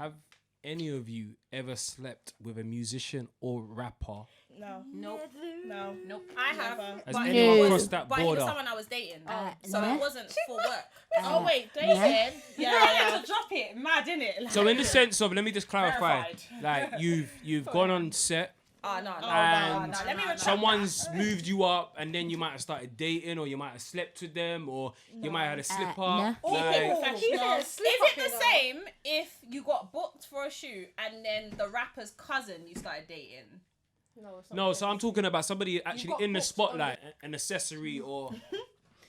have any of you ever slept with a musician or rapper? No. Nope. I have. Never. Has But anyone crossed that But he was border? someone I was dating, so no. it wasn't for work. Oh wait, dating. Yeah. To drop it, mad innit? Like, So in the sense of, let me just clarify, Verified. like you've gone on set no. and Let me retract someone's moved you up, and then you might have started dating, or you might have slept with them, or you might have had a slip up. no. Like, Is it the same if you got booked for a shoot and then the rapper's cousin you started dating? no, so I'm talking about somebody actually got in the booked spotlight, an accessory, or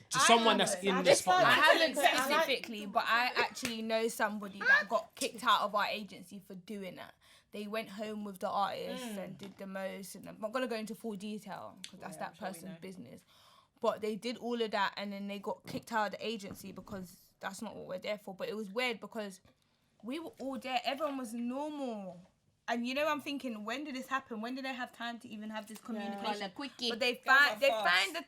just someone that's in the spotlight. I haven't specifically, but I actually know somebody that got kicked out of our agency for doing that. They went home with the artist and did the most, and I'm not gonna go into full detail because that's that person's business. But they did all of that, and then they got kicked out of the agency because that's not what we're there for. But it was weird because we were all there, everyone was normal. And you know, I'm thinking, when did this happen? When did they have time to even have this communication? But they find the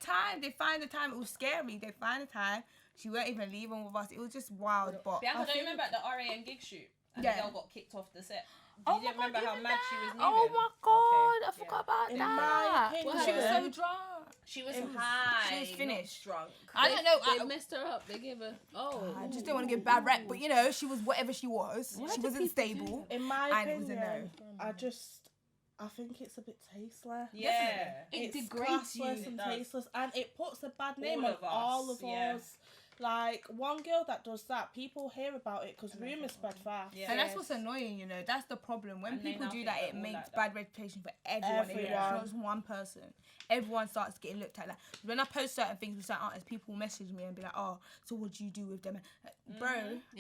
time. They find the time. It was scary. They find the time. She weren't even leaving with us. It was just wild. But Bianca, don't you remember at the RAN gig shoot? And the girl got kicked off the set. Oh You didn't my God, remember how even mad she was that. leaving? Oh my God, Okay, I forgot about In that. my opinion, She was so drunk. She was high. She was finished. Not drunk. I don't know. They messed her up. They gave her. I just didn't want to give bad rep, but you know, she was whatever she was. She wasn't stable. In my And it was a opinion, no. I think it's a bit tasteless. Yeah. It degrades classless you. and It does. tasteless, and it puts a bad name All on of us, all of yeah. us. Like, one girl that does that, people hear about it because rumours spread fast. Yeah. And that's what's annoying, you know. That's the problem. When And they people now do think that, we're it all makes like that. bad reputation for everyone. It Everyone. shows one person. Everyone starts getting looked at. Like when I post certain things with certain artists, people message me and be like, "Oh, so what do you do with them?" Bro,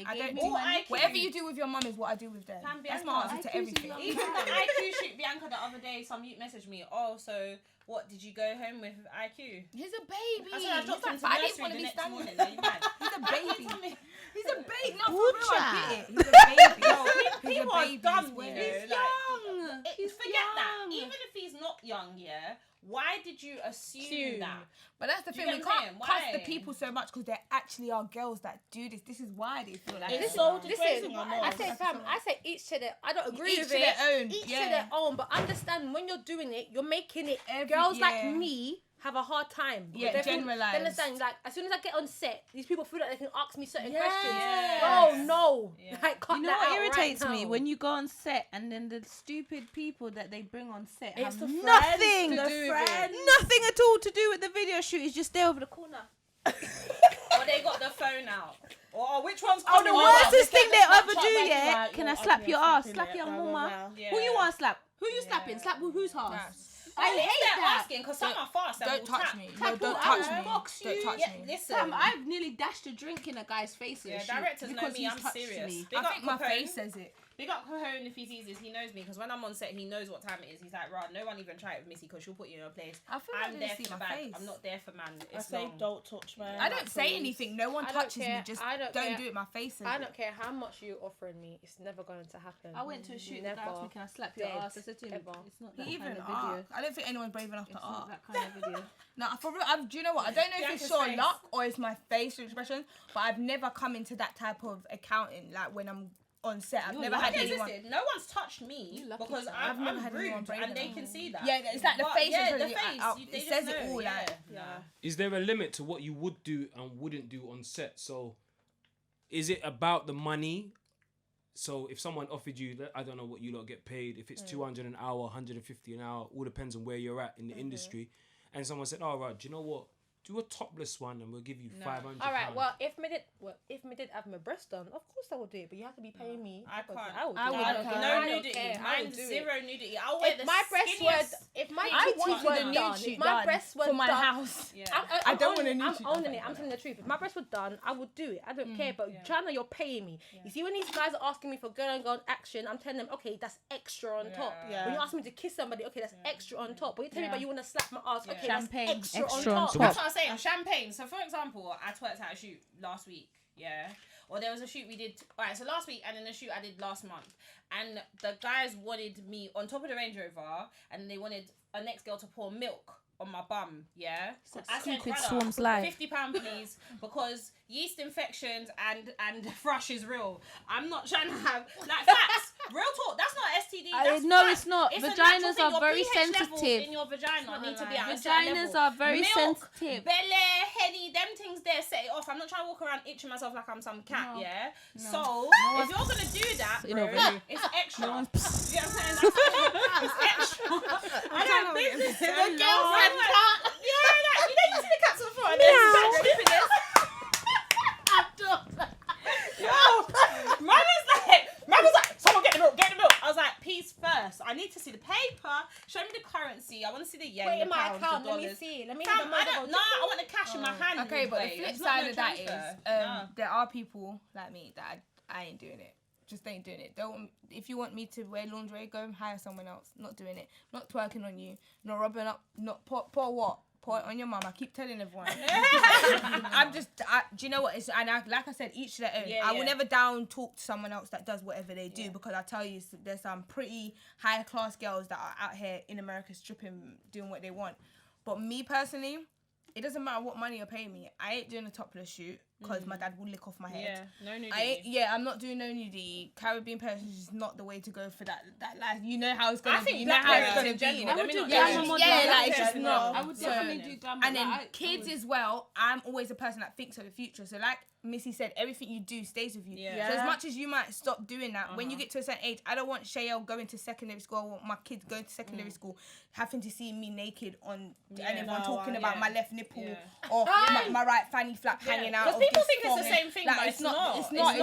I don't do whatever you do with your mum is what I do with them. That's my answer to everything. Even the IQ shoot, Bianca, the other day, some youth messaged me, "Oh, so what, did you go home with IQ?" He's a baby. I said I dropped him to I didn't nursery want the to be next standing morning. there. Are you mad? He's a baby. He's a baby. No, for Good real, I child. get it. He's a baby. He's People a are baby. dumb, I swear. you know. He's like, young. He's forget that. young. Even if he's not young, yeah, why did you assume that? But that's the Do you thing, we get what I'm can't saying? cuss the Why? people so much because there actually are girls that do this. This is why they feel like It's it. so Listen, depressing, I know. I say, fam, I say each to their. I don't agree Each with to it. their own, Each to yeah. their own. But understand when you're doing it, you're making it. Every- girls yeah. like me have a hard time. Yeah, They feel- generalised. They understand, like, as soon as I get on set, these people feel like they can ask me certain questions. Yes. Oh no! Yeah. Like, cut You know that what out irritates right me? now. When you go on set and then the stupid people that they bring on set It's have the nothing friends, to the do with friends. it. Nothing at all to do with the video shoot. It's just there over the corner. Or they got the phone out. Or which one's Oh, the coming worstest out? thing they ever do, Right, yeah? right, Can you're I slap ugly, your I'm ass? slapping Slap it, your blah, blah, mama? blah. Who you Yeah. want to slap? Who you slapping? Slap whose ass? Yes. I hate that. asking because some are fast. and Don't will touch tap. me. Tap No, don't all touch out, me. box Don't you. touch Yeah, me. listen. Sam, I've nearly dashed a drink in a guy's face. Yeah, and shit directors know because me. he's I'm touched serious. me. Big I up think my Capone. face says it. Big up Cajon if he sees this. He knows me because when I'm on set, he knows what time it is. He's like, "Rah, no one even try it with Missy because she'll put you in a place." I feel like I'm they there see for the my bag. face. I'm not there for man. I It's say, long. don't touch me. I don't say anything. No one I don't touches me. care. Just I don't care. do it. My face says I it. don't care how much you're offering me. It's never going to happen. I went to a shoot. The Never. guy asked me, "Can I slap your Dead. ass?" I said to him, Ever. "It's not that He even kind of video. asked. I don't think anyone's brave enough It's to not ask. that kind of video." No, for real, do you know what? I don't know if Bianca's it's your face. luck or it's my facial expression, but I've never come into that type of accounting, like when I'm on set. I've You're never had Yeah, anyone. listen, no one's touched me lucky because child. I've never I'm had anyone rude brave and they enough. can see that. Yeah, it's like the But face. yeah, is the really- face. it They says just it know, all. yeah. Like, Yeah. Is there a limit to what you would do and wouldn't do on set? So, is it about the money? So, if someone offered you, I don't know what you lot get paid. If it's 200 an hour, 150 an hour, all depends on where you're at in the industry. And someone said, "Oh, right, do you know what? Do a topless one, and we'll give you 500." All right. Well, if me did have my breast done, of course I would do it. But you have to be paying me. I can't. I would. I do it. wouldn't don't care. care. No I don't nudity. care. I Mine's would do it. zero nudity. I'll wear If the my breasts were, skinniest. if my I titties wanted were a nude done, shoot if my done breasts were for my done, house. Yeah. I'm don't want a owning- nude I'm shoot owning done. it. I'm telling the truth. If my breasts were done, I would do it. I don't care. But China, you're paying me. You see, when these guys are asking me for girl and girl action, I'm telling them, okay, that's extra on top. Yeah. When you ask me to kiss somebody, okay, that's extra on top. But you tell me, Yeah. but you want to slap my ass, okay, Champagne, that's extra, extra on on top. top. That's what I was saying. Champagne. So, for example, I twerked at a shoot last week. Yeah. Or there was a shoot we did. Alright, so last week and then a shoot I did last month. And the guys wanted me on top of the Range Rover and they wanted a next girl to pour milk on my bum, yeah. I said, Cupid brother, swarms live. £50 please, because yeast infections and thrush is real. I'm not trying to have like facts. Real talk. That's not STD. That's No, facts. it's not. It's a Vaginas natural thing. are Your very pH levels sensitive. in your vagina need to be at a certain Vaginas level. are very Milk, sensitive. Belly, Henny, them things there set it off. I'm not trying to walk around itching myself like I'm some cat, yeah? So, if you're going to do that, bro, it's extra. You know what I'm saying? It's extra. I got business. The girlfriend cat. Yeah, like, you know, you see the cats on the floor and they're stupidness. Man was like, someone get the milk. I was like, peace first. I need to see the paper. Show me the currency. I want to see the yen, Wait, the in my pounds, account, the let me dollars. see. Let me Fam, have the I don't know. I want the cash in my hand. Okay, but the midway. flip It's not side no of that is, transfer. there are people like me that I ain't doing it. Just ain't doing it. Don't. If you want me to wear lingerie, go and hire someone else. Not doing it. Not twerking on you. Not rubbing up. Not pour what? Pour it on your mum. I keep telling everyone. Do you know what? Like I said, each to their own. I will never down talk to someone else that does whatever they do, because I tell you, there's some pretty high class girls that are out here in America stripping, doing what they want. But me personally, it doesn't matter what money you're paying me. I ain't doing a topless shoot because my dad will lick off my head. Yeah, no nudity. I'm not doing no nudity. Caribbean person is not the way to go for that life. You know how it's gonna I think be. You know how it's gonna be. I would do It's just not. I would definitely do glamour. And then kids as well. I'm always a person that thinks of the future. So like Missy said, everything you do stays with you. Yeah. So as much as you might stop doing that, when you get to a certain age, I don't want Shayelle going to secondary school. I want my kids going to secondary school, having to see me naked and everyone talking about my left nipple or my right fanny flap hanging out. Because people think it's the same thing, like, but it's not. It's not.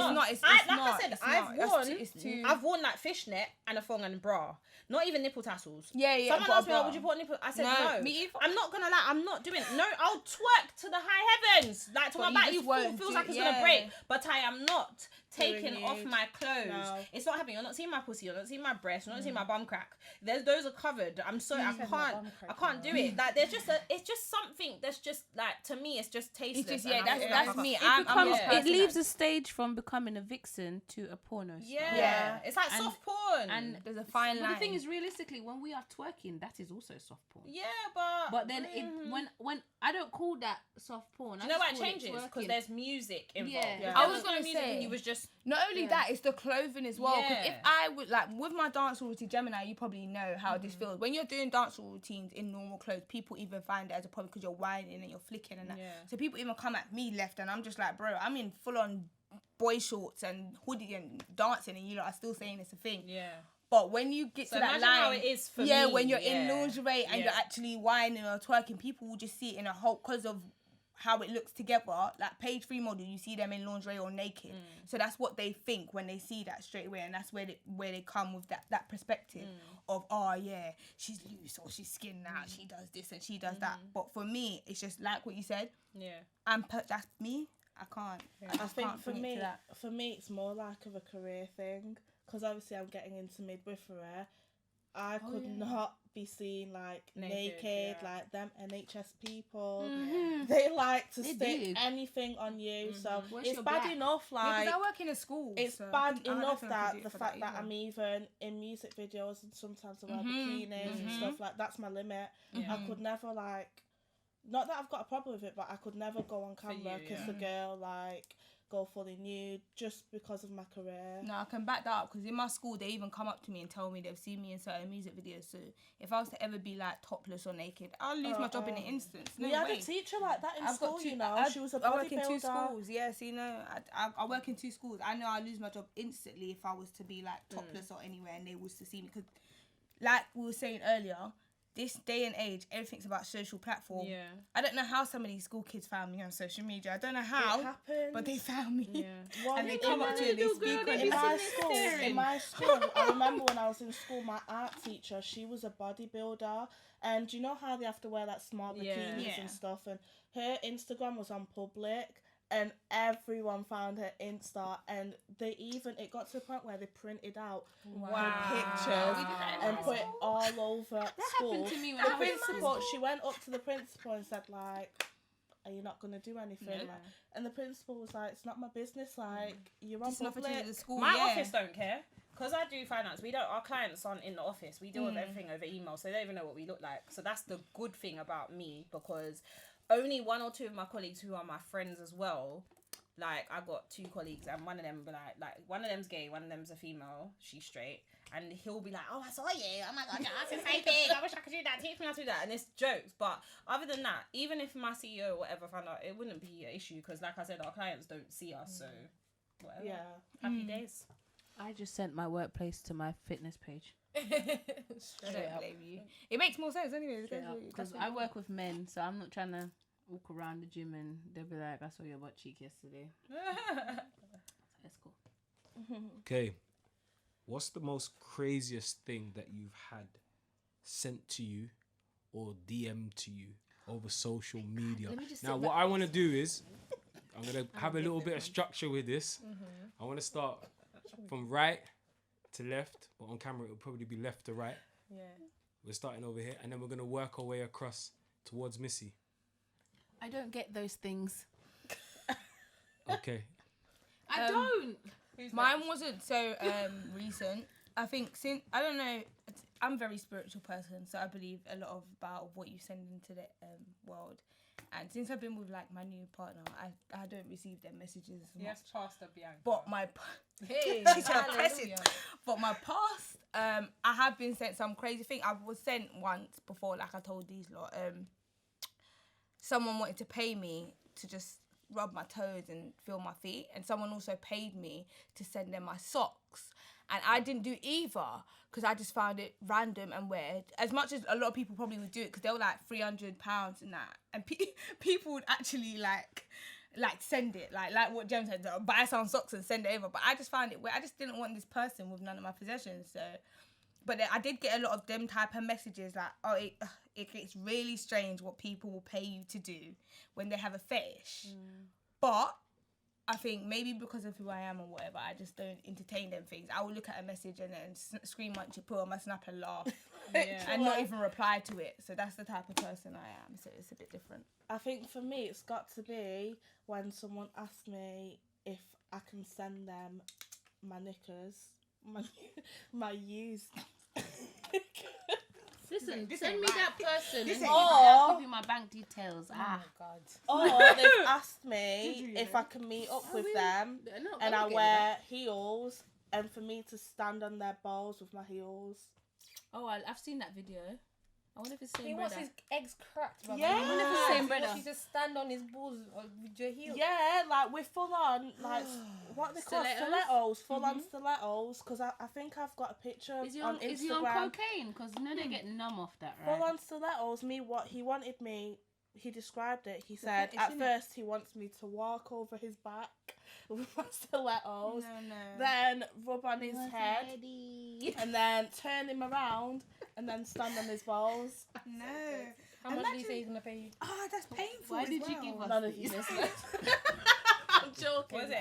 I've worn like fishnet and a thong and a bra. Not even nipple tassels. Yeah. Someone asked me, would you put nipple? I said no. Me either. I'm not gonna lie. I'm not doing. No, I'll twerk to the high heavens. Like to my back, it feels like it's gonna break. But I am not taking off my clothes. No. It's not happening. You're not seeing my pussy. You're not seeing my breast. You're not seeing my bum crack. Those are covered. I'm sorry. I can't do it. Like it's just something that's just like, to me, it's just tasteless. It's just, that's me. It leaves a stage from becoming a vixen to a porno star. Yeah. It's like soft porn. And there's a fine line. But the thing is, realistically, when we are twerking, that is also soft porn. Yeah, but then when I don't call that soft porn. Do you know why it changes? Because there's music involved. Yeah. I was gonna say, you was just not only that, it's the clothing as well. Because if I would like with my dancehall routine, Gemini, you probably know how this feels. When you're doing dancehall routines in normal clothes, people even find it as a problem because you're whining and you're flicking and that. Yeah. So people even come at me left, and I'm just like, bro, I'm in full on boy shorts and hoodie and dancing, and you lot are still saying it's a thing. Yeah. But when you get to that line, how it is for me. when you're in lingerie and you're actually whining or twerking, people will just see it in a whole, because of how it looks together. Like page 3 model, you see them in lingerie or naked. So that's what they think when they see that straight away, and that's where they come with that perspective of, oh yeah, she's loose or she's skinned out, she does this and she does that. But for me, it's just like what you said. Yeah. That's me. I can't. I think for me, it's more like of a career thing, because obviously I'm getting into midwifery. I could not be seen like naked like them NHS people. They like to stick anything on you. So it's bad enough. Like, I work in a school. It's bad enough that the fact that I'm even in music videos and sometimes I wear bikinis and stuff like that's my limit. I could never like. Not that I've got a problem with it, but I could never go on camera, kiss a girl, like, go fully nude, just because of my career. No, I can back that up, because in my school, they even come up to me and tell me they've seen me in certain music videos. So if I was to ever be, like, topless or naked, I'll lose my job in an instant. No we had a teacher like that in school, you know. She was a bodybuilder. I work in 2 schools, yeah, so, you know, I work in 2 schools. I know I'll lose my job instantly if I was to be, like, topless or anywhere and they was to see me. Because, like we were saying earlier, this day and age, everything's about social platform. Yeah. I don't know how some of these school kids found me on social media. I don't know how, but they found me. Yeah. And they come up to you and they speak on it. In my school, I remember when I was in school, my art teacher, she was a bodybuilder. And you know how they have to wear like small bikinis and stuff? And her Instagram was on public. And everyone found her Insta, and it got to the point where they printed out her pictures and put it all over school. Happened to me when the principal, she went up to the principal and said, like, are you not going to do anything? Like, and the principal was like, it's not my business, like, you're on public. The school, my office don't care. because I do finance, our clients aren't in the office. We deal with everything over email, so they don't even know what we look like. So that's the good thing about me, because only 1 or 2 of my colleagues who are my friends as well, like I got 2 colleagues, and one of them be like one of them's gay, one of them's a female, she's straight, and he'll be like, oh, I saw you, oh my god, your ass is so big, I wish I could do that, teach me how to do that, and it's jokes. But other than that, even if my CEO or whatever found out, it wouldn't be an issue, because like I said, our clients don't see us, so whatever. Yeah. Happy days. I just sent my workplace to my fitness page. I don't blame you. It makes more sense anyway. Because I work with men, so I'm not trying to walk around the gym and they'll be like, I saw your butt cheek yesterday. That's cool. Okay. What's the most craziest thing that you've had sent to you or DM'd to you over social media? Now, what I want to do is, I'm going to have a little bit of structure with this. I want to start from right to left, but on camera it'll probably be left to right. Yeah. We're starting over here, and then we're going to work our way across towards Missy. I don't get those things. Okay. I don't. Mine wasn't so recent. I think since, I don't know, I'm a very spiritual person, so I believe a lot about what you send into the world. And since I've been with like my new partner, I don't receive their messages as much. Yes, Pastor Bianca. But my Hey, but my past, I have been sent some crazy thing. I was sent once before, like I told these lot. Someone wanted to pay me to just rub my toes and feel my feet, and someone also paid me to send them my socks. And I didn't do either because I just found it random and weird. As much as a lot of people probably would do it, because they were like £300 and that, and people would actually like send it, like what Jem said, buy some socks and send it over. But I just found it weird. I just didn't want this person with none of my possessions. So, but I did get a lot of them type of messages like, oh, it gets really strange what people will pay you to do when they have a fetish. But I think maybe because of who I am or whatever, I just don't entertain them things. I will look at a message and then scream once you put on my snap and laugh and not even reply to it. So that's the type of person I am. So it's a bit different. I think for me, it's got to be when someone asks me if I can send them my knickers, my used. Listen, send me that person and I'll give you my bank details. God. Or they've asked me if I can meet up with them and I wear heels and for me to stand on their balls with my heels. Oh, I've seen that video. I wonder if it's the same He brother. wants his eggs cracked. Yeah. I wonder if it's the same brother. You just stand on his balls with your heels. Yeah, like we're full on, like what are they called? Stilettos? Stilettos, full on stilettos. Because I think I've got a picture Is he on on Instagram. Is he on cocaine? Because you know they get numb off that, right? Full on stilettos. What he wanted me. He described it. He said at first he wants me to walk over his back with my stilettos, then rub on his head, and then turn him around, and then stand on his balls. No. How much do you say he's gonna pay you? Oh, that's painful. Why did you give us None of you listeners. I'm joking. What is it?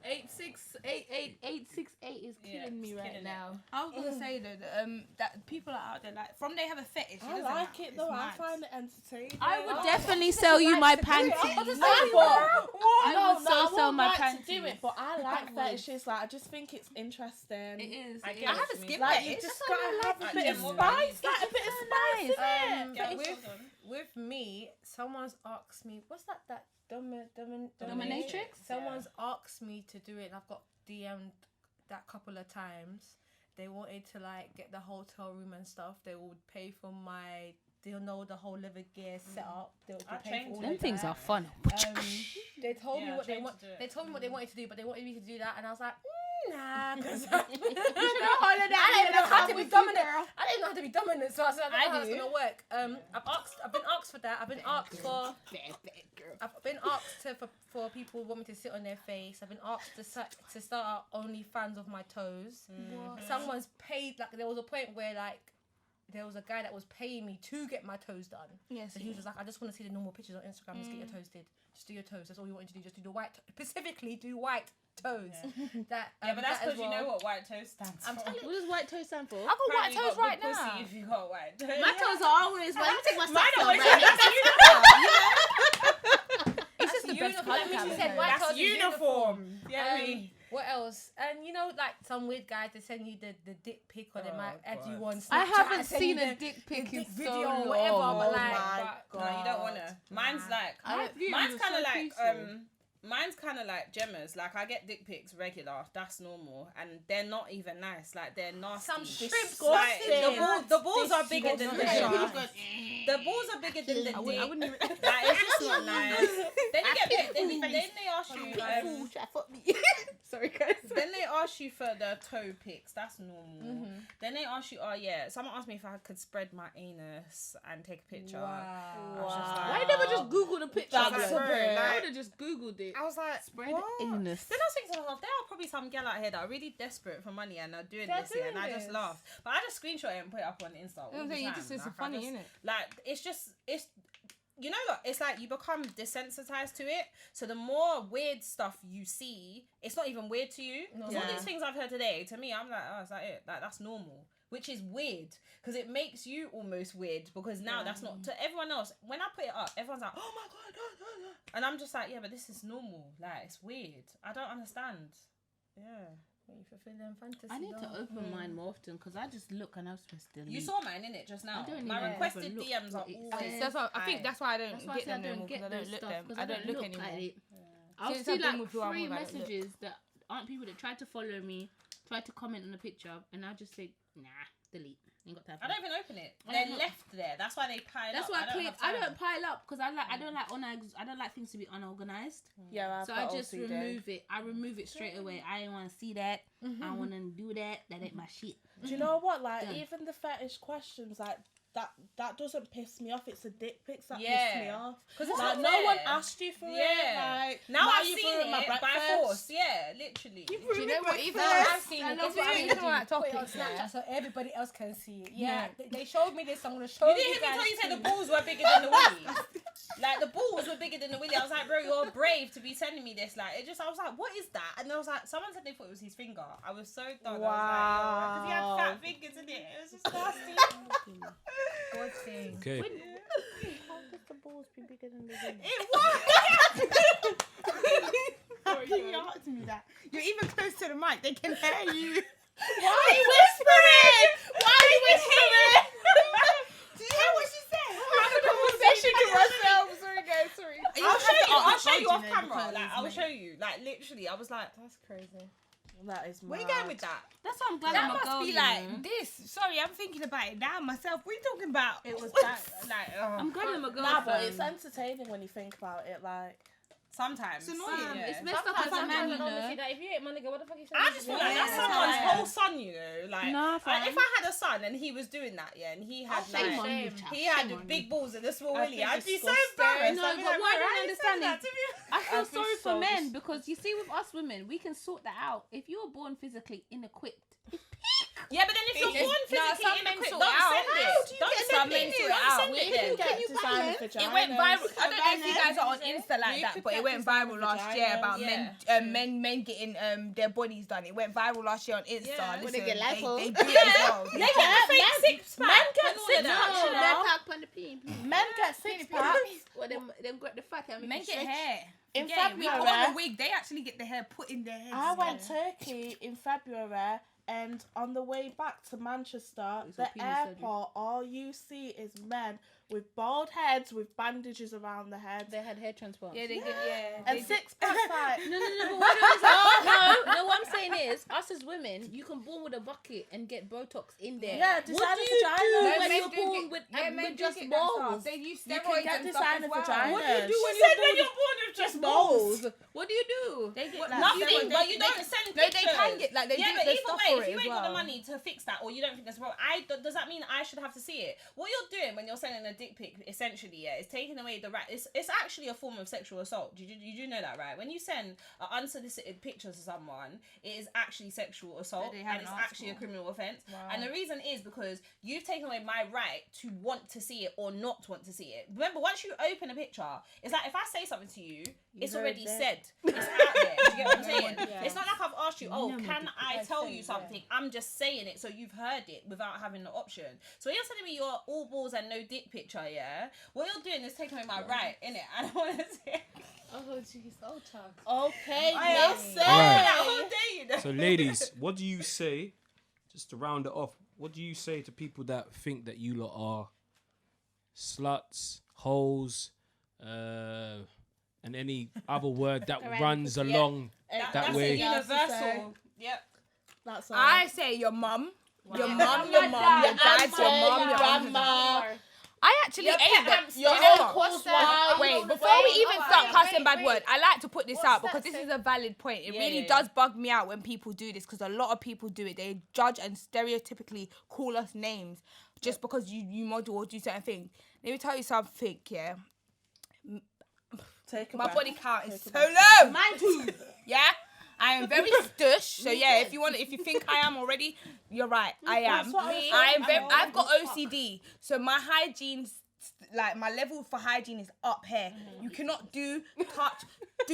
868. 868 is killing me right now. I was gonna say though that people are out there like from they have a fetish. I like it though. I find it entertaining. I would definitely sell you my panties. I would sell my panties. To do it, but I like fetishes. Like I just think it's interesting. It is. I I have a skin Like fetish. you just gotta have a Like bit of Gemma spice. Like a bit of spice. With me, someone's asked me, what's that Dominatrix? Someone's asked me to do it, and I've got DM'd that couple of times. They wanted to like get the hotel room and stuff. They would pay for they'll know the whole liver gear set up. They would pay for all Them of things that. are fun. They told me what they want. They told me what they wanted to do, but they wanted me to do that, and I was like, nah, because I didn't know how to be dominant. I didn't know how to be dominant, so I said, I don't know how it's gonna work. I've been asked for that. I've been asked for people who want me to sit on their face. I've been asked to start out OnlyFans of my toes. Someone's paid. Like there was a point where like there was a guy that was paying me to get my toes done. Yes. So he was just like, I just want to see the normal pictures on Instagram. Just get your toes did. Just do your toes. That's all you want to do. Just do the white. Specifically, do white toes. But that's because you know what white toes stands for. What does white toe stand for? I got white Apparently you toes got right good now. pussy if you got white toes. My toes are always. Let me take my Mine socks always off. It's It's just the best uniform. colour. She said white That's toes is uniform. Yeah. What else? And you know, like some weird guys, they send you the dick pic or they might add you on Snapchat. I haven't send seen you a dick pic in so video long. or whatever. But like, my but No, you don't wanna. Mine's like mine's kind of like mine's kind of like Gemma's. Like I get dick pics regular. That's normal, and they're not even nice. Like they're nasty. some shrimps. Like, the balls are bigger than the shaft. Disgusting. The balls are bigger than the dick. I wouldn't even. Like it's just not nice. Then you get then they ask you Sorry, guys. then they ask you for the toe pics. That's normal. Then they ask you, someone asked me if I could spread my anus and take a picture. I was just like, Why never just Google the picture? That's bro? a bit. I would have just Googled it. I was like, Spread what? anus. Then I was thinking to myself, there are probably some gal out here that are really desperate for money and are doing They're this here, and I doing just this. laugh. But I just screenshot it and put it up on Insta. All the time. It's Like, funny, I just- isn't it? Like it's you know what? It's like you become desensitized to it. So the more weird stuff you see, it's not even weird to you. No. All these things I've heard today, to me, I'm like, oh, is that it? Like that's normal. Which is weird because it makes you almost weird because now that's not to everyone else. When I put it up, everyone's like, "Oh my god," and I'm just like, "Yeah, but this is normal. Like it's weird. I don't understand." Yeah. You fulfill them fantasy. I need to open mine more often because I just look and I was supposed to delete. You saw mine in it just now. I don't My even requested ever look DMs are what it always. says. That's what, I think that's why I don't That's why I get say I them no don't more get because I those don't look stuff them. because I don't look anymore. at it. I'll Since see I've been like with who I'm 3 with, I don't look. messages that aren't people that tried to follow me, tried to comment on a picture, and I just say, nah, delete. Ain't got time for I that. don't even open it. I They're don't- left there. That's why they pile That's up. why I have don't time. pile up because I don't like things to be unorganized. Yeah, I've So got I just OCD. remove it. I remove it straight away. I ain't want to see that. I want to do that. That ain't my shit. Do you know what? Like, Done. even the fetish questions, like that doesn't piss me off. It's the dick pics that piss Yeah. me off. Because it's Like, not no one fair. asked you for it. Yeah. Like, Now why I've you seen ruining my it by breakfast? force. Yeah, literally. Do you know what? Even breakfast. I've seen I it. love Guess what it. I'm Even doing? on Put it on Snapchat. Snapchat so everybody else can see it. Yeah, they showed me this. I'm gonna show You you didn't hear me guys tell you said the too. balls were bigger than the willy. Like the balls were bigger than the willy. I was like, bro, you're brave to be sending me this. Like I was like, what is that? And I was like, someone said they thought it was his finger. I was so done. Wow. Because he had fat fingers in it. It was just nasty. God thing. Okay. How does the balls be bigger than the dick? It was. How can you ask me that? You're even close to the mic. They can hear you. Why are you whispering? Why are you whispering? Do you hear what she said? Have a conversation to myself. Sorry, guys. Sorry. I'll show you off Janae, camera. because Like I'll mate. show you. Like literally, I was like, That's crazy. That is where you going with that? That's why I'm glad That I'm a must girl. be you like know. this. Sorry, I'm thinking about it now myself. What are you talking about? It was that. Like I'm glad I'm a girl. Nah, but fam. it's entertaining when you think about it. Like, sometimes. It's annoying. Yeah. It's messed up as a man, you know. If you ain't my nigga, what the fuck you saying? I just feel like that's Yeah. someone's Yeah. whole son, you know. Like, Nah, fam. if I had a son and he was doing that, yeah, and he had Shame on like, you, child. he had Shame on big you. balls and a small I willy, think I'd it's be so disgusting. embarrassed. No, I'd be but like, what I "Bro, don't how you understand saying is- that to me?" I feel I'd be sorry so for men because you see with us women, we can sort that out. If you're born physically inequipped, Yeah, but then if you're It's- born no, physically some men inadequate, sort don't it out. send How it. do you Don't get send some it. men sort it Don't out? send it then. get designer vaginas. It went viral. I don't know if you guys are on Vaginas. Insta like You that, could but it get went designer viral last year about vaginas. men getting their bodies done. It went viral last year on Insta. Yeah. Listen, When they get lipo. they do it as well. They get a fake six pack. men get and all of six that. packs, you know. pack on the pee. Men get six packs. Well, them got the fat and Men get hair. In Yeah, we put on February, a wig. They actually get the hair put in their heads. I went Turkey in February, and on the way back to Manchester, It's the all penis surgery. airport, all you see is men with bald heads with bandages around the head. They had hair transplants. Yeah, they get And six packs like No, but what I'm no, what I'm saying is, us as women, you can born with a bucket and get Botox in there. Yeah, what designer do you do vagina. when men you're do born get- with, men with do just get that stuff. balls? They use You steroids can get and stuff designer as well. vaginas. What do you do You when said you're when born you're born with just with balls. balls? What do you do? They get Nothing, but you don't send No, pictures. they can get like they Yeah, do but the either stuff way, for if it you as ain't got the well. money to fix that, or you don't think that's wrong, does that mean I should have to see it? What you're doing when you're sending a dick pic, essentially, yeah, is taking away the right. It's actually a form of sexual assault. You do know that, right? When you send unsolicited pictures to someone, it is actually sexual assault, they and haven't it's asked actually a for. criminal offense. Wow. And the reason is because you've taken away my right to want to see it or not want to see it. Remember, once you open a picture, it's like if I say something to you, it's already said. It's out there. Do you get what I'm saying? Yeah. It's not like I've asked you, can I tell you something? I'm just saying it so you've heard it without having the option. So when you're sending me your all balls and no dick picture, yeah, what you're doing is taking away my right, innit? I don't want to say. Oh, jeez. Oh, child. Okay, Yes. Right. So, ladies, what do you say, just to round it off, what do you say to people that think that you lot are sluts, hoes, and any other word that runs along that way? That's universal. Yep. That's all. I say your mum, your mum, your dad, your mum, your grandma. I actually ate them. Your uncle's wife. Wait, before we even start cussing bad word, I like to put this out because this is a valid point. It really does bug me out when people do this because a lot of people do it. They judge and stereotypically call us names just because you model or do certain things. Let me tell you something, yeah. My body count is so low. Mine too. Yeah. I am very stush. So yeah, if you think I am already, you're right. I am. I've got OCD. So my hygiene, like my level for hygiene is up here. You cannot do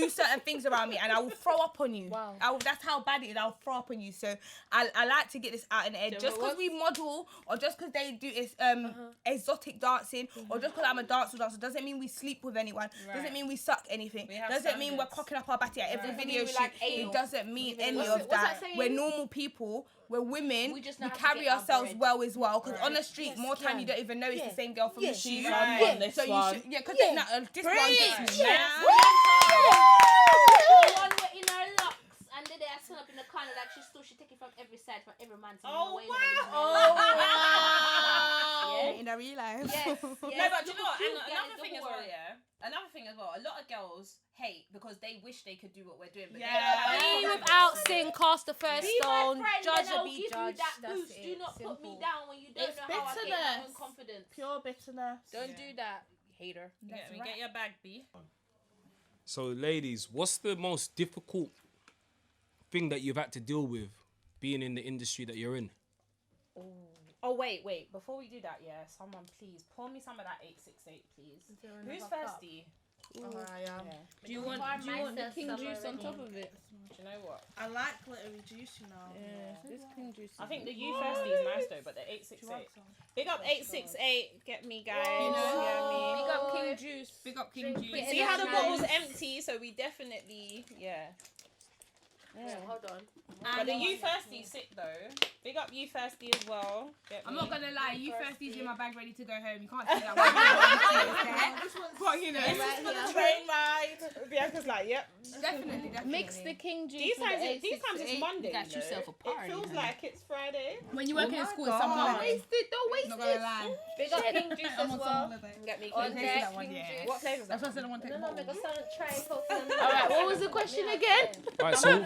certain things around me and I will throw up on you. Wow. That's how bad it is. I'll throw up on you. So I like to get this out in the air. Just because we model or just because they do exotic dancing or just because I'm a dancer doesn't mean we sleep with anyone. Doesn't mean we suck anything. Doesn't mean we're cocking up our batty at every video shoot. It doesn't mean any of that. We're normal people. We're women. We carry ourselves well as well. Because on the street, more time you don't even know it's the same girl from the shoot. So you should, because this one gets me. The one with in her locks and then they are set up in the corner like she take it from every side, from every man's. Oh, wow. Yeah. In a real life. Yes. No, but you know what? Another thing as well, a lot of girls hate because they wish they could do what we're doing. But Be without sin, cast the first stone, judge or be be judged. That boost. Do not put me down when you don't It's know how I get my bitterness. own confidence. Pure bitterness. Don't do that, hater. Get your bag, B. So, ladies, what's the most difficult thing that you've had to deal with being in the industry that you're in? Oh, wait. Before we do that, someone please pour me some of that 868, please. Who's thirsty? I am. Do you want the king juice on top of it? Do you know what? I like glittery juice, you know. This king juice. I think the U thirsty is nice though, but the 868. Big up 868. Get me, guys. You know, Big up king juice. Big up King Juice. See how the bottle's empty, so we definitely Hold on. But the U thirsty sick though. Big up U thirsty as well. I'm not gonna lie, you thirsties in my bag ready to go home. You can't say that one. But you know, This is for the train ride. Bianca's like, yep. definitely. Mix the king juice. These times it's Monday. Got yourself a party. It feels like it's Friday. When you work in school, it's God. something. Don't waste Not gonna lie. Big up king juice as well. Get me On king deck, that one, king yeah. juice. What flavour is That's that? what I said. I want to take No, make a silent try. Alright, what was the question again? All right, so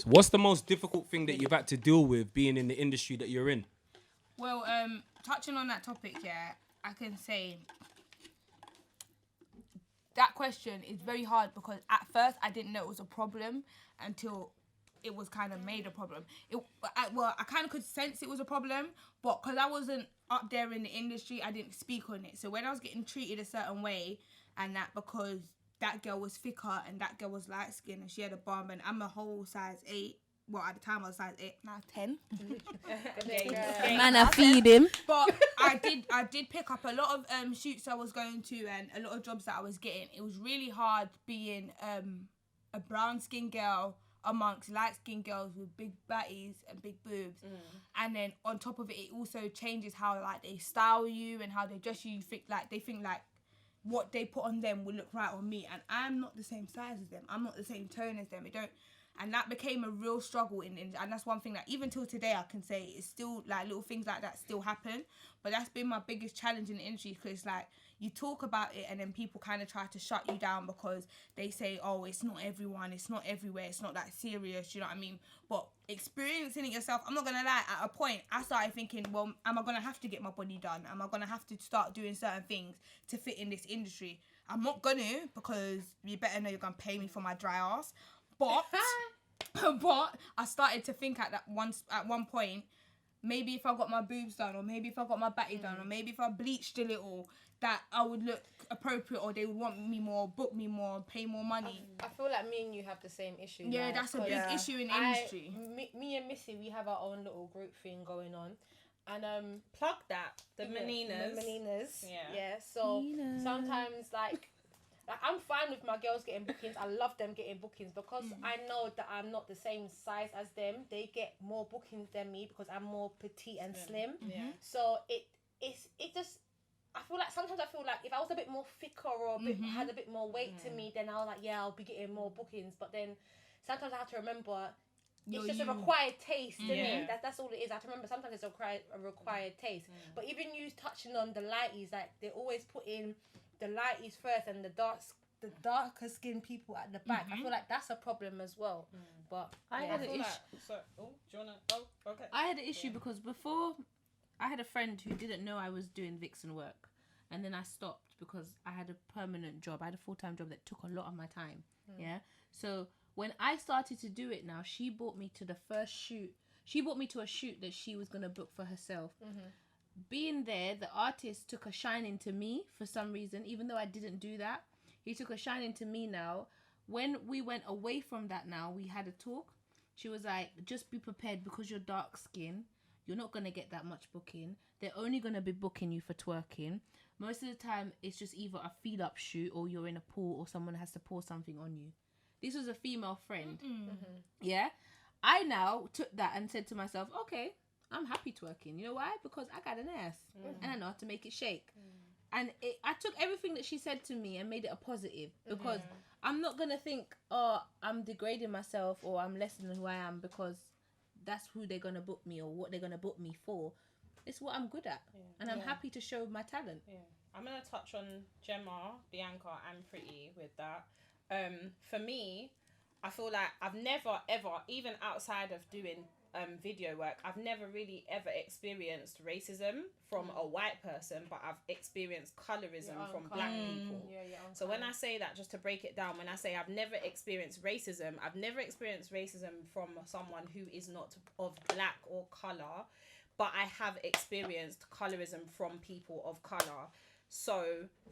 what's the most difficult thing that you've had to deal with being in the industry that you're in? Well, touching on that topic, I can say that question is very hard because at first I didn't know it was a problem until it was kind of made a problem. I kind of could sense it was a problem, but because I wasn't up there in the industry, I didn't speak on it. So when I was getting treated a certain way, and that because that girl was thicker and that girl was light skinned and she had a bum and I'm a whole size 8. Well, at the time I was size 8, now 10. Man, I feed him. But I did pick up a lot of shoots I was going to and a lot of jobs that I was getting. It was really hard being a brown skinned girl amongst light skinned girls with big batties and big boobs. And then on top of it, it also changes how like they style you and how they dress you. They think like what they put on them will look right on me, and I'm not the same size as them. I'm not the same tone as them. And that became a real struggle and that's one thing that even till today I can say it's still like little things like that still happen. But that's been my biggest challenge in the industry because it's like you talk about it and then people kind of try to shut you down because they say, oh, it's not everyone, it's not everywhere, it's not that serious, you know what I mean? But experiencing it yourself, I'm not gonna lie, at a point I started thinking, well, am I gonna have to get my body done? Am I gonna have to start doing certain things to fit in this industry? I'm not gonna, because you better know you're gonna pay me for my dry ass. But I started to think at one point, maybe if I got my boobs done, or maybe if I got my batty done, or maybe if I bleached a little, that I would look appropriate, or they would want me more, book me more, pay more money. I feel like me and you have the same issue. Yeah, like, that's a big issue in the industry. Me and Missy, we have our own little group thing going on. And plug that. The Meninas. Yeah. So sometimes like I'm fine with my girls getting bookings. I love them getting bookings because I know that I'm not the same size as them. They get more bookings than me because I'm more petite and slim. Yeah. So it just, I feel like sometimes I feel like if I was a bit more thicker or had a bit more weight to me, then I was like, yeah, I'll be getting more bookings. But then sometimes I have to remember it's just a required taste, isn't it? That's all it is. I have to remember sometimes it's a required taste. But even you touching on the lighties, like they always put in the lighties first and the darker skinned people at the back. I feel like that's a problem as well. But I had an issue. Do you wanna? Oh, okay. I had an issue because before I had a friend who didn't know I was doing vixen work, and then I stopped because I had a permanent job. I had a full-time job that took a lot of my time. Yeah. So when I started to do it now, she brought me to the first shoot. She brought me to a shoot that she was gonna book for herself. Being there, the artist took a shining to me for some reason, even though I didn't do that. He took a shining to me now. When we went away from that now, we had a talk. She was like, just be prepared because you're dark skinned. You're not going to get that much booking. They're only going to be booking you for twerking. Most of the time, it's just either a feel-up shoot or you're in a pool or someone has to pour something on you. This was a female friend. Yeah? I now took that and said to myself, okay, I'm happy twerking. You know why? Because I got an ass and I know how to make it shake. And I took everything that she said to me and made it a positive because I'm not going to think, oh, I'm degrading myself or I'm less than who I am because that's who they're going to book me or what they're going to book me for. It's what I'm good at. And I'm happy to show my talent. Yeah. I'm going to touch on Gemma, Bianca and Pretty with that. For me, I feel like I've never, ever, even outside of doing video work, I've never really ever experienced racism from a white person, but I've experienced colorism from black people. So when I say that, just to break it down, when I say I've never experienced racism from someone who is not of black or colour, but I have experienced colorism from people of colour. So,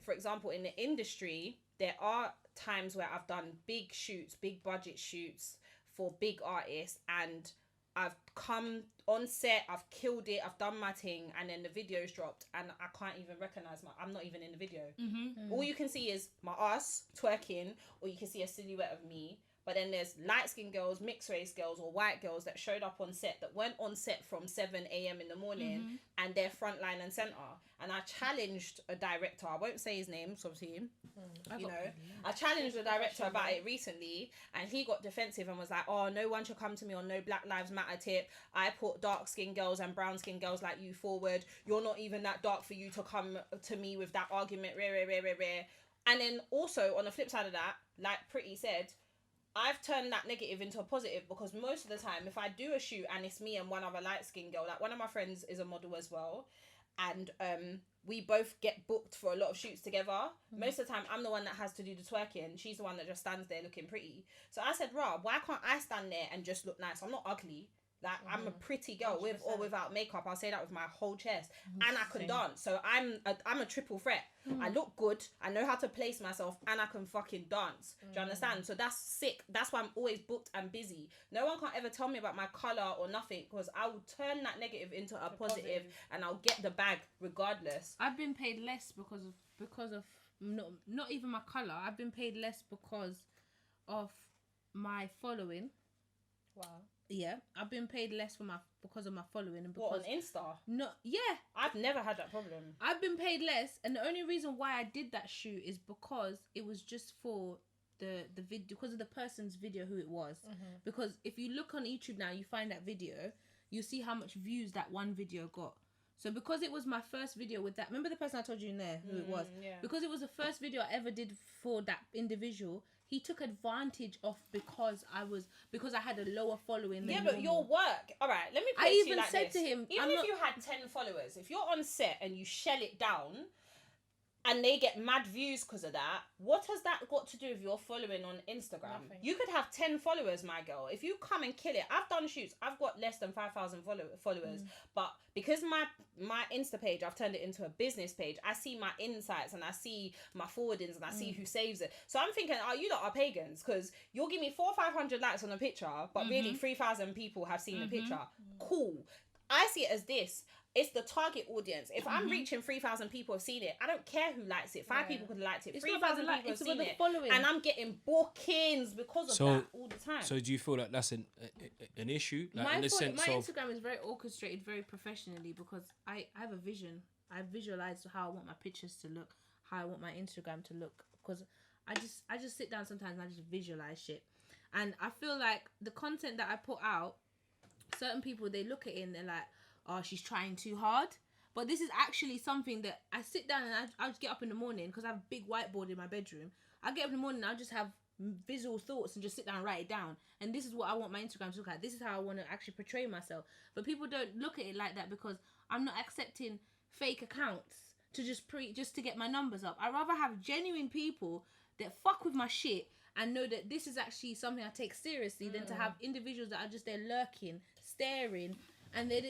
for example, in the industry, there are times where I've done big shoots, big budget shoots for big artists, and I've come on set, I've killed it, I've done my thing, and then the video's dropped, and I can't even recognise I'm not even in the video. All you can see is my ass twerking, or you can see a silhouette of me. But then there's light-skinned girls, mixed-race girls, or white girls that showed up on set that went on set from 7 a.m. in the morning, and they're front line and centre. And I challenged a director, I won't say his name, so obviously, I challenged the director about it recently, and he got defensive and was like, oh, no one should come to me on no Black Lives Matter tip. I put dark-skinned girls and brown-skinned girls like you forward. You're not even that dark for you to come to me with that argument, rare. And then also, on the flip side of that, like Pretty said, I've turned that negative into a positive because most of the time, if I do a shoot and it's me and one other light-skinned girl, like one of my friends is a model as well, and we both get booked for a lot of shoots together. Most of the time, I'm the one that has to do the twerking. She's the one that just stands there looking pretty. So I said, Rob, why can't I stand there and just look nice? I'm not ugly. Like, I'm a pretty girl 100%. With or without makeup. I'll say that with my whole chest. And I can dance. So I'm a triple threat. I look good. I know how to place myself. And I can fucking dance. Do you understand? So that's sick. That's why I'm always booked and busy. No one can ever tell me about my colour or nothing. Because I will turn that negative into a positive. And I'll get the bag regardless. I've been paid less because of not even my colour. I've been paid less because of my following. Wow. Yeah, I've been paid less because of my following and because on Insta. No, yeah, I've never had that problem. I've been paid less, and the only reason why I did that shoot is because it was just for the video, because of the person's video who it was. Because if you look on YouTube now, you find that video, you see how much views that one video got. So because it was my first video with that, remember the person I told you in there who it was? Yeah. Because it was the first video I ever did for that individual. He took advantage of because I had a lower following than but your work. All right, let me put it to you like this. To him, even if you had 10 followers, if you're on set and you shell it down, and they get mad views because of that, what has that got to do with your following on Instagram? Nothing. You could have 10 followers, my girl. If you come and kill it, I've done shoots. I've got less than 5,000 followers. But because my Insta page, I've turned it into a business page. I see my insights and I see my forwardings and I see who saves it. So I'm thinking, you lot are pagans because you'll give me 400 or 500 likes on a picture, but really 3,000 people have seen the picture. Cool. I see it as this. It's the target audience. If I'm reaching 3,000 people have seen it, I don't care who likes it. 5 people could have liked it. 3,000 people have seen it. And I'm getting bookings because of that all the time. So do you feel like that's an issue? Like my in the sense my of... Instagram is very orchestrated, very professionally, because I have a vision. I visualize how I want my pictures to look, how I want my Instagram to look. Because I just sit down sometimes and I just visualize shit. And I feel like the content that I put out, certain people, they look at it and they're like, oh, she's trying too hard. But this is actually something that I sit down and I just get up in the morning because I have a big whiteboard in my bedroom. I get up in the morning and I just have visual thoughts and just sit down and write it down. And this is what I want my Instagram to look like. This is how I want to actually portray myself. But people don't look at it like that because I'm not accepting fake accounts to just to get my numbers up. I'd rather have genuine people that fuck with my shit and know that this is actually something I take seriously than to have individuals that are just there lurking, staring, and they're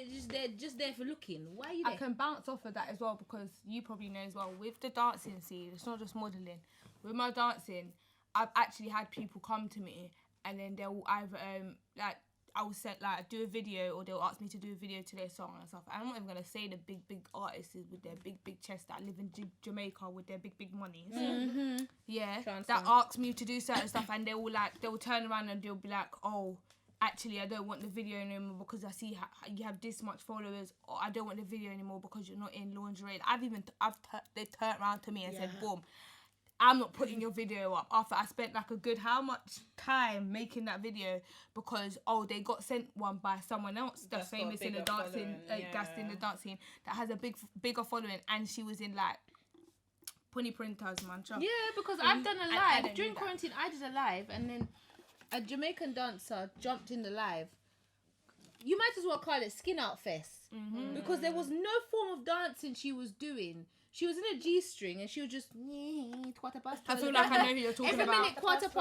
just there for looking. Why are you there? I can bounce off of that as well because you probably know as well, with the dancing scene, it's not just modelling. With my dancing, I've actually had people come to me and then they'll either, I will set, do a video, or they'll ask me to do a video to their song and stuff. I'm not even going to say the big artists with their big chests that live in Jamaica with their big monies. Yeah, that ask me to do certain stuff, and they'll turn around and they'll be like, oh, actually, I don't want the video anymore because I see you have this much followers, or I don't want the video anymore because you're not in lingerie. They turned around to me and said, boom, I'm not putting your video up after I spent a good how much time making that video because they got sent one by someone else that's famous in the dancing, in the dancing that has a bigger following, and she was in Pony Printers, man. Yeah, because I've done a live during quarantine. I did a live, and then a Jamaican dancer jumped in the live. You might as well call it Skin Out Fest because there was no form of dancing she was doing. She was in a G-string and she was just 12:15. I feel like I know who you're talking about. Every minute, 12:15,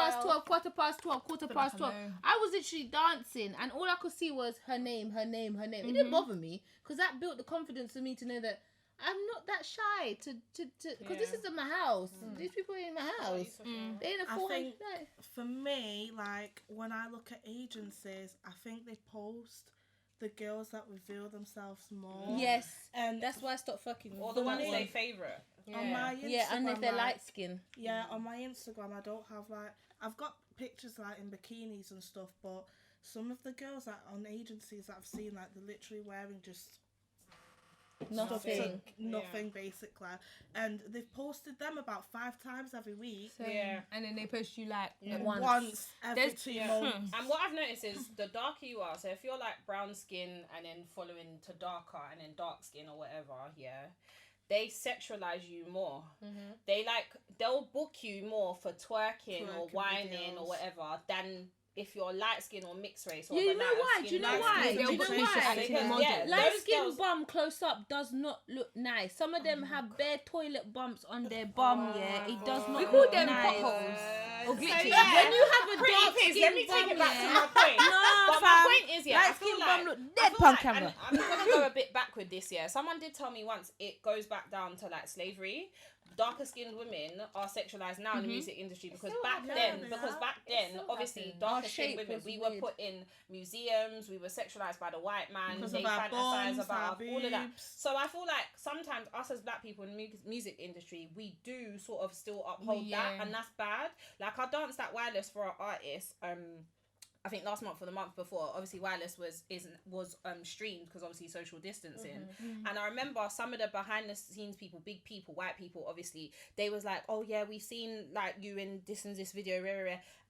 12:12. I was literally dancing and all I could see was her name. It didn't bother me because that built the confidence in me to know that I'm not that shy to because this is in my house. These people are in my house. They're in a 400. For me, when I look at agencies, I think they post the girls that reveal themselves more. Yes, and that's why I stopped fucking. Or the ones they favourite. On my Instagram, and if they're light skin. Yeah, on my Instagram, I don't have I've got pictures in bikinis and stuff, but some of the girls on agencies that I've seen, they're literally wearing just nothing basically, and they've posted them about 5 times every week. And then they post you once every 2 months. And what I've noticed is the darker you are, so if you're brown skin and then following to darker and then dark skin or whatever, they sexualize you more. They'll book you more for twerking or whining or whatever than if you're light skin or mixed race. Or Do you know why? Light skin bum close up does not look nice. Some of them have bare toilet bumps on their bum. It does not. We call them potholes. When you have a dark skin let me take it back to my point. But my point is, light skin bum look dead on camera. I'm gonna go a bit back with this. Someone did tell me once it goes back down to slavery. Darker skinned women are sexualized now in the music industry because back then, obviously darker skinned women, we were put in museums, we were sexualized by the white man, they fantasize about all of that. So I feel like sometimes us as black people in the music industry, we do sort of still uphold that, and that's bad. I danced that Wireless for our artists. I think last month or the month before, obviously Wireless was streamed because obviously social distancing. And I remember some of the behind the scenes people, big people, white people, obviously, they was like, oh yeah, we've seen you in this and this video,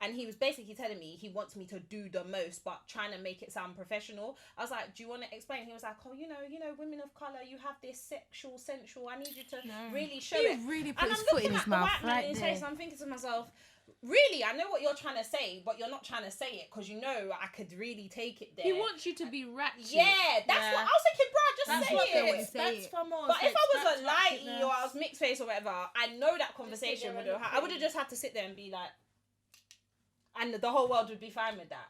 and he was basically telling me he wants me to do the most, but trying to make it sound professional. I was like, do you want to explain? He was like, oh, you know, women of colour, you have this sensual. I need you to really show it. He really put his foot in his mouth right there. So I'm thinking to myself, really, I know what you're trying to say, but you're not trying to say it because I could really take it there. He wants you to be ratchet. Yeah, that's what I was thinking, bro. Just expect from us. But if I was a lighty or I was mixed face or whatever, I know that conversation would have. I would have just had to sit there and be like, and the whole world would be fine with that.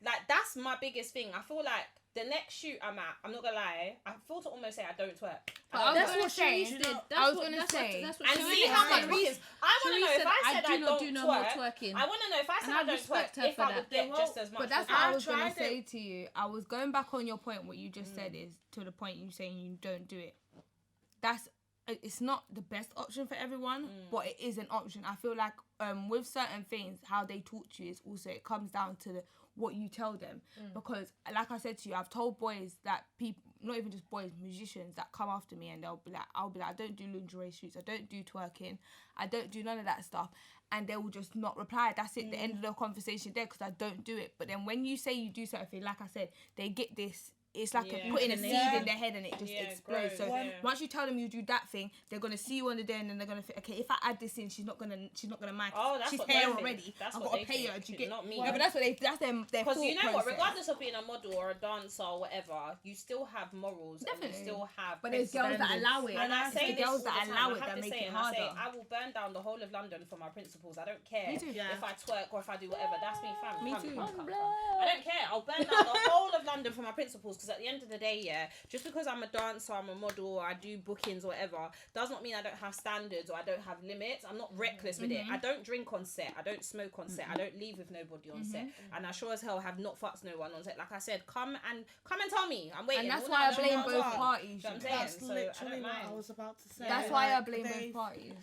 Like that's my biggest thing. I feel like the next shoot I'm at, I'm not gonna lie, I feel to almost say I don't twerk. That's what Sharice did. I was gonna say. And see how much bookings. I want to know if I said I don't do no more twerking. I want to know if I said I don't twerk, if I would get just as much. But that's what I was gonna say to you. I was going back on your point. What you just said is to the point you saying you don't do it. It's not the best option for everyone, but it is an option. I feel like with certain things, how they talk to you is also, it comes down to what you tell them. Because like I said to you, I've told boys that people, not even just boys, musicians that come after me and I'll be like, I don't do lingerie shoots, I don't do twerking, I don't do none of that stuff. And they will just not reply. That's it, the end of the conversation there, because I don't do it. But then when you say you do something, like I said, they get this. It's like putting a seed in their head and it just explodes. So once you tell them you do that thing, they're gonna see you on the day and then they're gonna think, okay, if I add this in, she's not gonna mind. Oh, that's she's what here already. I've got to pay her. Do you get? Not me. No, but that's their because you know what? Regardless of being a model or a dancer or whatever, you still have morals. Definitely. And you still have. But there's girls that allow it. And I say the girls that allow it that make it harder. I will burn down the whole of London for my principles. I don't care if I twerk or if I do whatever. That's me, fam. Me too. I don't care. I'll burn down the whole of London for my principles, because at the end of the day, just because I'm a dancer, I'm a model, or I do bookings or whatever, does not mean I don't have standards or I don't have limits. I'm not reckless with it. I don't drink on set. I don't smoke on set. I don't leave with nobody on set. And I sure as hell have not fucked no one on set. Like I said, come and tell me. I'm waiting. And that's why I blame both parties. That's literally what I was about to say. That's why I blame both parties.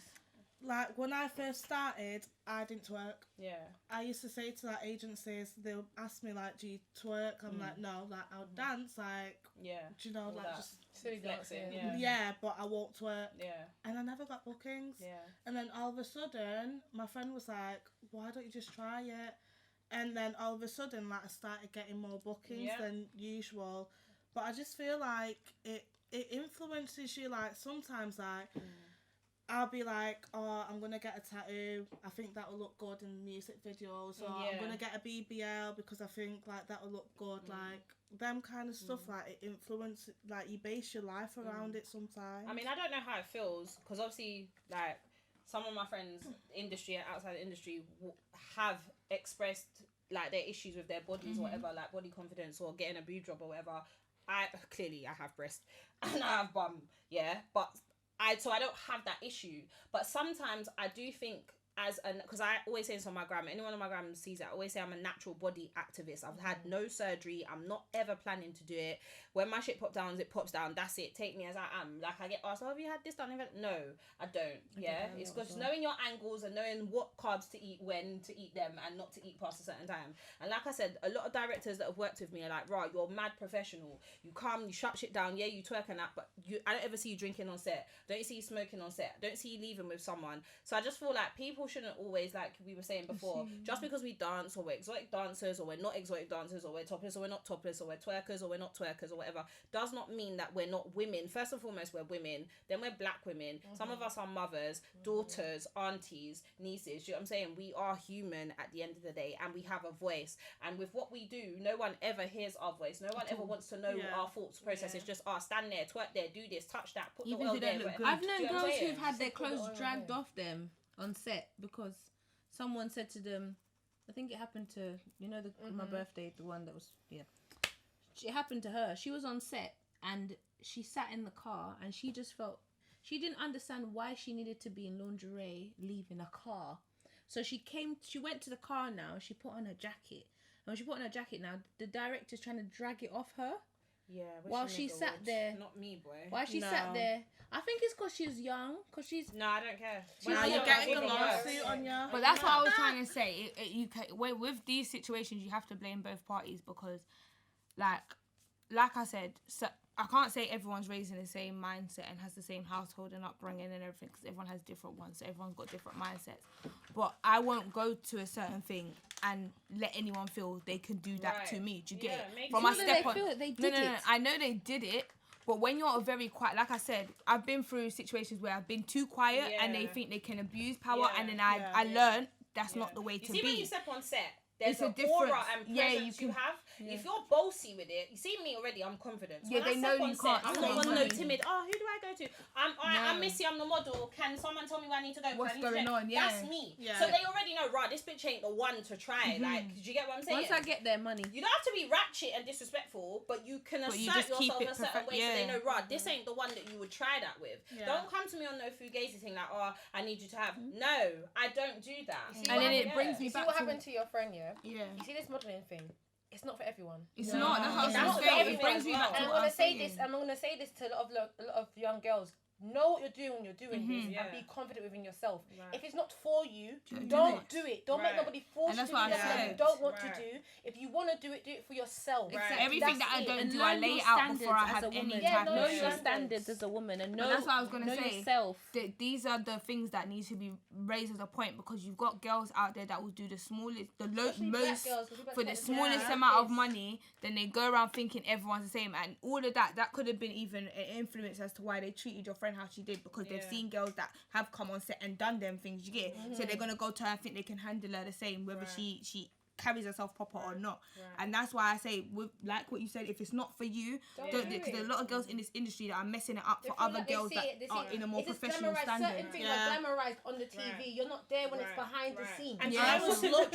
Like when I first started, I didn't twerk. Yeah. I used to say to like agencies, they'll ask me like, "Do you twerk?" I'm like, "No." Like I'll dance. Like, do you know, like just silly flexing. Yeah, but I won't twerk. Yeah. And I never got bookings. Yeah. And then all of a sudden, my friend was like, "Why don't you just try it?" And then all of a sudden, like I started getting more bookings than usual. But I just feel like it influences you. Like sometimes, like. I'll be like, oh, I'm going to get a tattoo. I think that will look good in music videos. Or I'm going to get a BBL because I think like that will look good. Like them kind of stuff, like it influences, like you base your life around it sometimes. I mean, I don't know how it feels, because obviously like some of my friends, industry and outside the industry, have expressed like their issues with their bodies or whatever, like body confidence or getting a boob job or whatever. I have breast and I have bum, but I don't have that issue. But sometimes I do think because I always say this on my gram, anyone on my gram sees it, I always say I'm a natural body activist. I've had no surgery. I'm not ever planning to do it. When my shit pops down, it pops down. That's it. Take me as I am. Like I get asked, have you had this done? No, I don't. It's because knowing your angles and knowing what carbs to eat, when to eat them, and not to eat past a certain time. And like I said, a lot of directors that have worked with me are like, right, you're mad professional. You come, you shut shit down. Yeah, you twerk and that, but I don't ever see you drinking on set. Don't see you smoking on set. Don't see you leaving with someone. So I just feel like people shouldn't always, like we were saying before, just because we dance or we're exotic dancers or we're not exotic dancers or we're topless or we're not topless or we're twerkers or we're not twerkers or whatever, does not mean that we're not women. First and foremost, we're women. Then we're black women. Some of us are mothers, daughters, aunties, nieces. You know what I'm saying? We are human at the end of the day, and we have a voice. And with what we do, no one ever hears our voice. No one ever wants to know our thoughts process. It's just, stand there, twerk there, do this, touch that, put even the oil there. I've known girls who've had their clothes dragged off them on set because someone said to them, I think it happened to, my birthday, the one that was, it happened to her. She was on set and she sat in the car and she just felt, she didn't understand why she needed to be in lingerie leaving a car. So she went to the car now, she put on her jacket. And when she put on her jacket now, the director's trying to drag it off her. Yeah, while she sat there. Not me, boy. While she sat there. I think it's because she's young. No, I don't care. You're getting a lawsuit on you. But that's what I was trying to say. With these situations, you have to blame both parties because, like I said, so I can't say everyone's raised in the same mindset and has the same household and upbringing and everything because everyone has different ones. So everyone's got different mindsets. But I won't go to a certain thing and let anyone feel they can do that to me. Do you get it? From my step on. No. I know they did it. But when you're a very quiet, like I said, I've been through situations where I've been too quiet and they think they can abuse power, and then I learned that's not the way to be. See, when you step on set, there's an aura and presence you have If you're bossy with it, you see me already. I'm confident. So Yeah, they know you can't. I'm not one no timid. Oh, who do I go to? I'm Missy. I'm the model. Can someone tell me where I need to go? What's going on? Yeah, that's me. Yeah. So they already know. Right, this bitch ain't the one to try. Like, do you get what I'm saying? Once I get their money, you don't have to be ratchet and disrespectful, but you can assert yourself a certain way so they know. Right, this ain't the one that you would try that with. Yeah. Don't come to me on no fugazi thing like, oh, I need you to have. No, I don't do that. And then it brings me back to what happened to your friend. Yeah. You see this modelling thing. It's not for everyone. It's not. That's how I'm saying. It brings me back to what I'm saying. I'm gonna say this to a lot of young girls. Know what you're doing when you're doing this and be confident within yourself. Right. If it's not for you, don't do it. Don't make nobody force you to do something you don't want to do. If you want to do it for yourself. Right. Everything that I don't do, I lay it out before I have any type of know your standards as a woman and know. That's what I was gonna say. Yourself. These are the things that need to be raised as a point because you've got girls out there that will do the smallest, most for the smallest amount of money. Then they go around thinking everyone's the same, and all of that could have been even an influence as to why they treated your friend how she did because they've seen girls that have come on set and done them things, you get so they're gonna go to her and think they can handle her the same whether she carries herself proper or not. And that's why I say, with like what you said, if it's not for you, don't do it, because there are a lot of girls in this industry that are messing it up for other girls that are in a more professional standard. Certain things are glamorized on the TV. You're not there when it's behind the scenes. And do you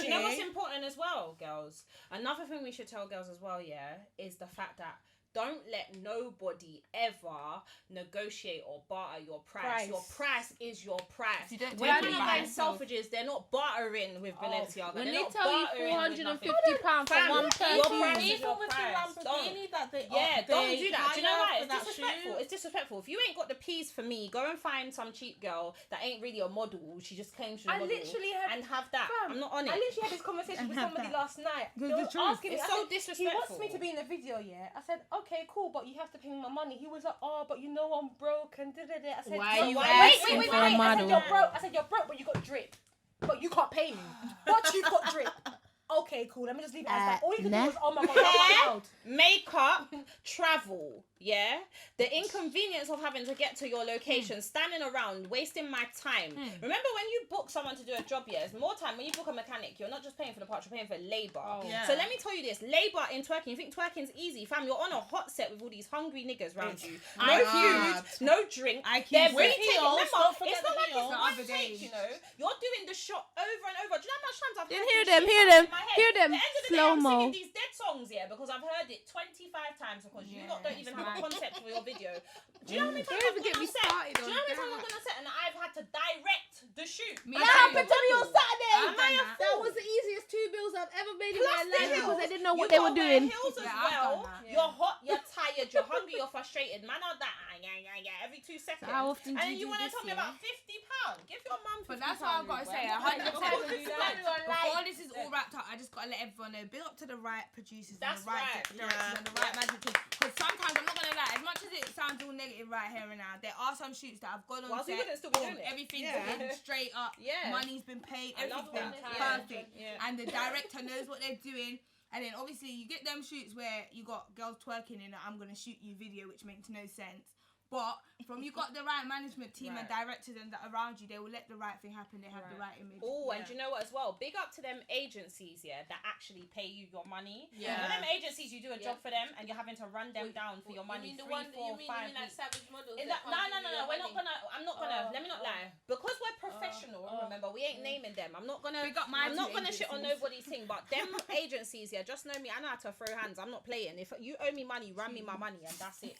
know what's important as well, girls? Another thing we should tell girls as well, is the fact that don't let nobody ever negotiate or barter your price. Your price is your price. When people are buying Selfridges, they're not bartering with Balenciaga. When they tell you £450 for one person, even with the Lamborghini that they don't do that. Do you know why? It's disrespectful. It's disrespectful. If you ain't got the peas for me, go and find some cheap girl that ain't really a model. She just claims she's a model. And have that. I'm not on it. I literally had this conversation with somebody last night. They were asking me, it's so disrespectful. He wants me to be in the video, I said, okay, cool, but you have to pay me my money. He was like, oh, but you know I'm broke and da-da-da. I said, why are you asking for a model? I said, you're broke, but you got drip. But you can't pay me. But you've got drip. Okay, cool. Let me just leave it as that. All you can do is, oh my God, hair, makeup, travel. The inconvenience of having to get to your location, standing around, wasting my time. Remember when you book someone to do a job, it's more time. When you book a mechanic, you're not just paying for the parts, you're paying for labour. So let me tell you this, labour in twerking, you think twerking's easy? Fam, you're on a hot set with all these hungry niggas around you. No food, no drink. They're retake. Remember, it's not like it's one take, you know. You're doing the shot over and over. Do you know how much times I've hear them, slow mo. I'm singing these dead songs, because I've heard it 25 times because you lot don't even have a concept for your video. Do you know how many times I'm gonna set? Do you know how many times I'm gonna set and I've had to direct the shoot? That happened to me on Saturday. That was the easiest 2 bills I've ever made in my life because they didn't know what they were doing. Heels as well. You're hot, you're tired, you're hungry, you're frustrated. Man, are that every 2 seconds. So how often and you want to tell me about £50? Give your mum £50. But that's what I've got to say. 100%. Before this is all wrapped up, I just got to let everyone know. Big up to the right producers and the right directors and the right management team. Because sometimes, I'm not going to lie, as much as it sounds all negative right here and now, there are some shoots that have gone on set. Everything's been straight up. Money's been paid. Everything's been perfect. And the director knows what they're doing. And then obviously you get them shoots where you got girls twerking in a I'm gonna shoot you video, which makes no sense. But from you got the right management team and directors and that around you, they will let the right thing happen. They have the right image. Oh, and do you know what as well? Big up to them agencies, that actually pay you your money. You know them agencies, you do a job for them and you're having to run them down for your money. 3, 4, 5 weeks. Like Savage Models? No. We're not gonna. I'm not gonna. Let me not lie. Because we're professional. Remember, we ain't naming them. I'm not gonna shit on nobody's thing. But them agencies, just know me. I know how to throw hands. I'm not playing. If you owe me money, run me my money, and that's it.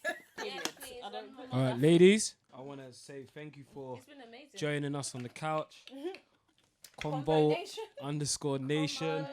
All right, ladies, I want to say thank you for joining us on the couch. Convo_nation.